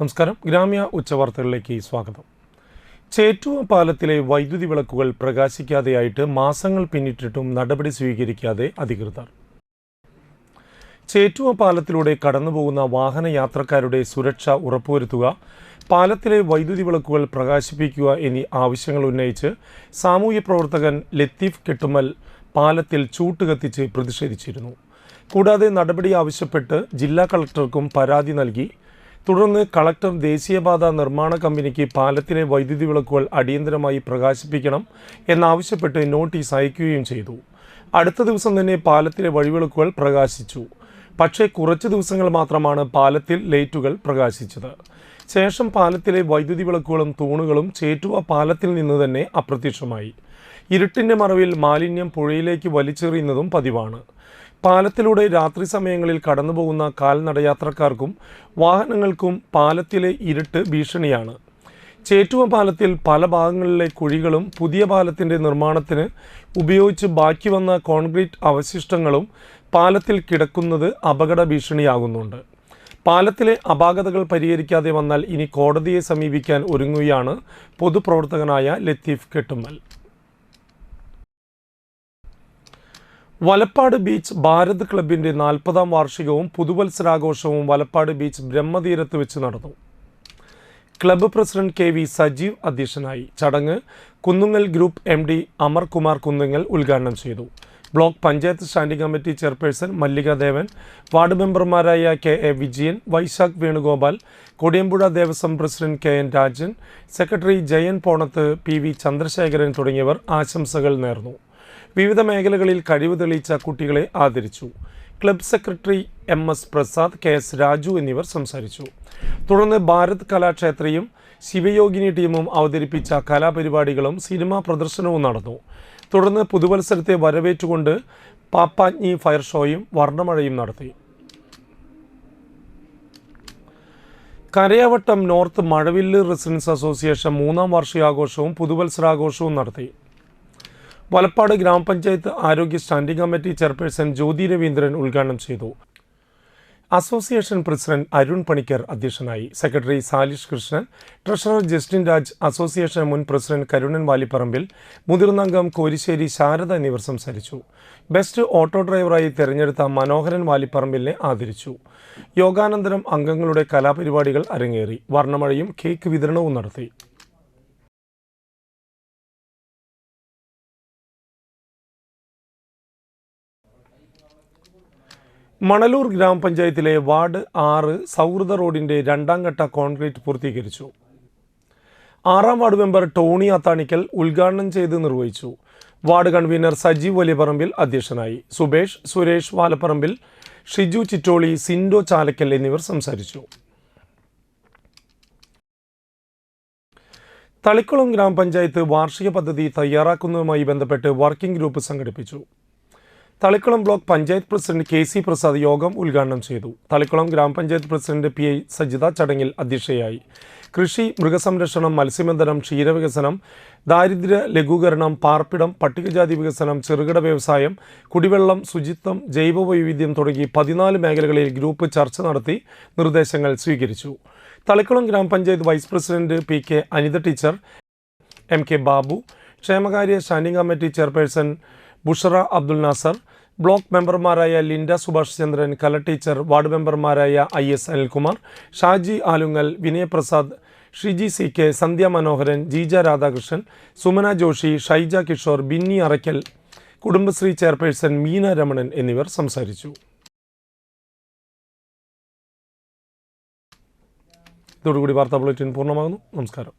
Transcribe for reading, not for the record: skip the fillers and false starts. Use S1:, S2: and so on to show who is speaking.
S1: നമസ്കാരം. ഗ്രാമ്യ ഉച്ചവാർത്തകളിലേക്ക് സ്വാഗതം. ചേറ്റുവ പാലത്തിലെ വൈദ്യുതി വിളക്കുകൾ പ്രകാശിക്കാതെയായിട്ട് മാസങ്ങൾ പിന്നിട്ടിട്ടും നടപടി സ്വീകരിക്കാതെ അധികൃതർ. ചേറ്റുവ പാലത്തിലൂടെ കടന്നുപോകുന്ന വാഹനയാത്രക്കാരുടെ സുരക്ഷ ഉറപ്പുവരുത്തുക, പാലത്തിലെ വൈദ്യുതി വിളക്കുകൾ പ്രകാശിപ്പിക്കുക എന്നീ ആവശ്യങ്ങൾ ഉന്നയിച്ച് സാമൂഹ്യ പ്രവർത്തകൻ ലത്തീഫ് കെട്ടുമ്മൽ പാലത്തിൽ ചൂട്ടുകത്തിച്ച് പ്രതിഷേധിച്ചിരുന്നു. കൂടാതെ നടപടി ആവശ്യപ്പെട്ട് ജില്ലാ കളക്ടർക്കും പരാതി നൽകി. തുടർന്ന് കളക്ടർ ദേശീയപാത നിർമ്മാണ കമ്പനിക്ക് പാലത്തിലെ വൈദ്യുതി വിളക്കുകൾ അടിയന്തരമായി പ്രകാശിപ്പിക്കണം എന്നാവശ്യപ്പെട്ട് നോട്ടീസ് അയക്കുകയും ചെയ്തു. അടുത്ത ദിവസം തന്നെ പാലത്തിലെ വഴിവിളക്കുകൾ പ്രകാശിച്ചു. പക്ഷേ കുറച്ച് ദിവസങ്ങൾ മാത്രമാണ് പാലത്തിൽ ലൈറ്റുകൾ പ്രകാശിച്ചത്. ശേഷം പാലത്തിലെ വൈദ്യുതി വിളക്കുകളും തൂണുകളും ചേറ്റുവ പാലത്തിൽ നിന്ന് തന്നെ അപ്രത്യക്ഷമായി. ഇരുട്ടിൻ്റെ മറവിൽ മാലിന്യം പുഴയിലേക്ക് വലിച്ചെറിയുന്നതും പതിവാണ്. പാലത്തിലൂടെ രാത്രി സമയങ്ങളിൽ കടന്നുപോകുന്ന കാൽനടയാത്രക്കാർക്കും വാഹനങ്ങൾക്കും പാലത്തിലെ ഇരുട്ട് ഭീഷണിയാണ്. ചേറ്റുവ പാലത്തിൽ പല ഭാഗങ്ങളിലെ കുഴികളും പുതിയ പാലത്തിൻ്റെ നിർമ്മാണത്തിന് ഉപയോഗിച്ച് ബാക്കി വന്ന കോൺക്രീറ്റ് അവശിഷ്ടങ്ങളും പാലത്തിൽ കിടക്കുന്നത് അപകട ഭീഷണിയാകുന്നുണ്ട്. പാലത്തിലെ അപാകതകൾ പരിഹരിക്കാതെ വന്നാൽ ഇനി കോടതിയെ സമീപിക്കാൻ ഒരുങ്ങുകയാണ് പൊതുപ്രവർത്തകനായ ലത്തീഫ് കെട്ടുമ്മൽ. വലപ്പാട് ബീച്ച് ഭാരത് ക്ലബിൻ്റെ 40ാം വാർഷികവും പുതുവത്സരാഘോഷവും വലപ്പാട് ബീച്ച് ബ്രഹ്മതീരത്ത് വെച്ച് നടന്നു. Club president K V Sajeev അധ്യക്ഷനായി. ചടങ്ങ് കുന്നുങ്ങൽ ഗ്രൂപ്പ് MD അമർകുമാർ കുന്നുങ്ങൽ ഉദ്ഘാടനം ചെയ്തു. Block panchayat standing committee chairperson Mallika Devan, ward മെമ്പർമാരായ KA Vijayan, Vaishakh Venugopal, Kodiyampuzha Devaswom president KN Rajan, secretary Jayan Ponath, PV Chandrasekharan തുടങ്ങിയവർ ആശംസകൾ നേർന്നു. വിവിധ മേഖലകളിൽ കഴിവ് തെളിയിച്ച കുട്ടികളെ ആദരിച്ചു. Club secretary MS Prasad, KS Raju എന്നിവർ സംസാരിച്ചു. തുടർന്ന് ഭാരത് കലാക്ഷേത്രയും ശിവയോഗിനി ടീമും അവതരിപ്പിച്ച കലാപരിപാടികളും സിനിമാ പ്രദർശനവും നടന്നു. തുടർന്ന് പുതുവത്സരത്തെ വരവേറ്റുകൊണ്ട് പാപ്പാജ്ഞി ഫയർ ഷോയും വർണ്ണമഴയും നടത്തി. കരയാവട്ടം നോർത്ത് മഴവില്ല് റെസിഡൻസ് അസോസിയേഷൻ 3ാം വാർഷികാഘോഷവും പുതുവത്സരാഘോഷവും നടത്തി. വലപ്പാട് ഗ്രാമപഞ്ചായത്ത് ആരോഗ്യ standing committee chairperson Jyothi Raveendran ഉദ്ഘാടനം ചെയ്തു. അസോസിയേഷൻ പ്രസിഡന്റ് അരുൺ പണിക്കർ അധ്യക്ഷനായി. Secretary Salish Krishnan, treasurer Justin Raj, association മുൻ പ്രസിഡന്റ് കരുണൻ വാലിപ്പറമ്പിൽ, മുതിർന്ന അംഗം കോരിശ്ശേരി ശാരദ എന്നിവർ സംസാരിച്ചു. ബെസ്റ്റ് ഓട്ടോ ഡ്രൈവറായി തെരഞ്ഞെടുത്ത മനോഹരൻ വാലിപ്പറമ്പിലിനെ ആദരിച്ചു. യോഗാനന്തരം അംഗങ്ങളുടെ കലാപരിപാടികൾ അരങ്ങേറി. വർണ്ണമഴയും കേക്ക് വിതരണവും നടത്തി. മണലൂർ ഗ്രാമപഞ്ചായത്തിലെ വാർഡ് 6 സൗഹൃദ റോഡിൻ്റെ 2ാം ഘട്ട കോൺക്രീറ്റ് പൂർത്തീകരിച്ചു. 6ാം വാർഡ് മെമ്പർ ടോണി അത്താണിക്കൽ ഉദ്ഘാടനം ചെയ്ത് നിർവഹിച്ചു. വാർഡ് കൺവീനർ സജീവ് വലിയപറമ്പിൽ അധ്യക്ഷനായി. സുബേഷ്, സുരേഷ് വാലപ്പറമ്പിൽ, ഷിജു ചിറ്റോളി, സിൻഡോ ചാലക്കൽ എന്നിവർ സംസാരിച്ചു. തളിക്കുളം ഗ്രാമപഞ്ചായത്ത് വാർഷിക പദ്ധതി തയ്യാറാക്കുന്നതുമായി ബന്ധപ്പെട്ട് വർക്കിംഗ് ഗ്രൂപ്പ് സംഘടിപ്പിച്ചു. Thalikulam block panchayat president KC Prasad യോഗം ഉദ്ഘാടനം ചെയ്തു. തളിക്കുളം ഗ്രാമപഞ്ചായത്ത് പ്രസിഡന്റ് PI സജിത ചടങ്ങിൽ അധ്യക്ഷയായി. കൃഷി, മൃഗസംരക്ഷണം, മത്സ്യബന്ധനം, ക്ഷീരവികസനം, ദാരിദ്ര്യ ലഘൂകരണം, പാർപ്പിടം, പട്ടികജാതി വികസനം, ചെറുകിട വ്യവസായം, കുടിവെള്ളം, ശുചിത്വം, ജൈവവൈവിധ്യം തുടങ്ങി 14 മേഖലകളിൽ ഗ്രൂപ്പ് ചർച്ച നടത്തി നിർദ്ദേശങ്ങൾ സ്വീകരിച്ചു. Thalikulam gramapanchayat vice president PK Anitha teacher, MK Babu, ക്ഷേമകാര്യ standing committee chairperson Bushara Abdul Nasar, block മെമ്പർമാരായ Linda Subhash Chandran, Kala teacher, ward മെമ്പർമാരായ IS Anilkumar, Shaji Alungal, Vinayaprasad, Shiji CK, Sandhya Manoharan, Jeeja Radhakrishnan, Sumana Joshi, Shyja Kishore, Binny Arakkal, Kudumbashree chairperson Meena Ramanan എന്നിവർ സംസാരിച്ചു. ഇതോടുകൂടി വാർത്താ ബുള്ളറ്റിൻ പൂർണ്ണമാകുന്നു. നമസ്കാരം.